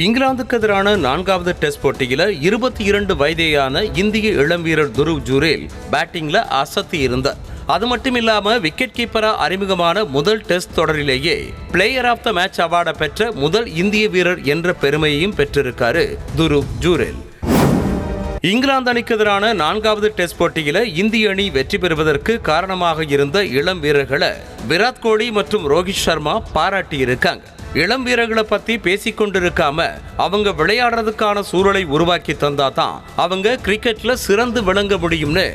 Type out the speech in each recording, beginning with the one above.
இங்கிலாந்துக்கு எதிரான 4வது டெஸ்ட் போட்டியில 22 வயதேயான இந்திய இளம் வீரர் துருவ் ஜுரேல் பேட்டிங்ல அசத்தி இருந்தார். அது மட்டும் இல்லாம விக்கெட் கீப்பரா அறிமுகமான முதல் டெஸ்ட் தொடரிலேயே பிளேயர் ஆஃப் த மேட்ச் அவார்டை பெற்ற முதல் இந்திய வீரர் என்ற பெருமையையும் பெற்றிருக்காரு துருவ் ஜுரேல். இங்கிலாந்து அணிக்கு எதிரான 4வது டெஸ்ட் போட்டியில இந்திய அணி வெற்றி பெறுவதற்கு காரணமாக இருந்த இளம் வீரர்களை விராட் கோலி மற்றும் ரோஹித் சர்மா பாராட்டியிருக்காங்க. இளம் வீரர்களை பத்தி பேசிக்கொண்டிருக்காம அவங்க விளையாடுறதுக்கான சூழலை உருவாக்கி தந்தாதான் அவங்க கிரிக்கெட்ல சிறந்து விளங்க முடியும்னு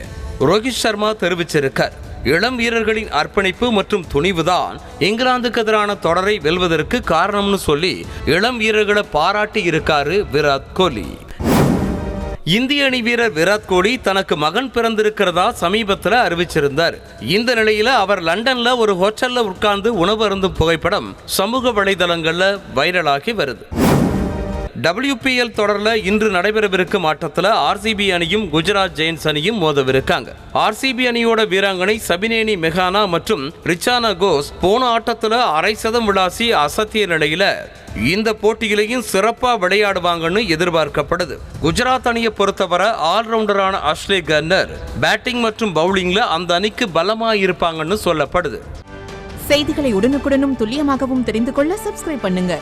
ரோஹித் சர்மா தெரிவிச்சிருக்கார். இளம் வீரர்களின் அர்ப்பணிப்பு மற்றும் துணிவுதான் இங்கிலாந்துக்கு எதிரான தொடரை வெல்வதற்கு காரணம்னு சொல்லி இளம் வீரர்களை பாராட்டி இருக்காரு விராட் கோலி. இந்திய அணி வீரர் விராட் கோலி தனக்கு மகன் பிறந்திருக்கிறதா சமீபத்தில் அறிவிச்சிருந்தார். இந்த நிலையில அவர் லண்டன்ல ஒரு ஹோட்டல்ல உட்கார்ந்து உணவு அருந்தும் புகைப்படம் சமூக வலைதளங்கள்ல வைரலாகி வருது. WPL தொடர்ல இன்று நடைபெறவிருக்கும் ஆட்டத்தில் RCB அணியும் குஜராத் ஜெயின்ஸ் அணியும் மோதவிருக்காங்க. RCB அணியோட வீராங்கனை சபினேனி மெஹானா மற்றும் ரிச்சானா கோஸ் போன ஆட்டத்தில் அரை சதம் விளாசி அசத்திய நிலையில இந்த போட்டியிலையும் சிறப்பா விளையாடுவாங்கன்னு எதிர்பார்க்கப்படுது. குஜராத் அணியை பொறுத்தவரை ஆல்ரவுண்டரான அஷ்லே கன்னர் பேட்டிங் மற்றும் பவுலிங்ல அந்த அணிக்கு பலமா இருப்பாங்கன்னு சொல்லப்படுது. செய்திகளை உடனுக்குடனும் துல்லியமாகவும் தெரிந்து கொள்ள சப்ஸ்கிரைப் பண்ணுங்க.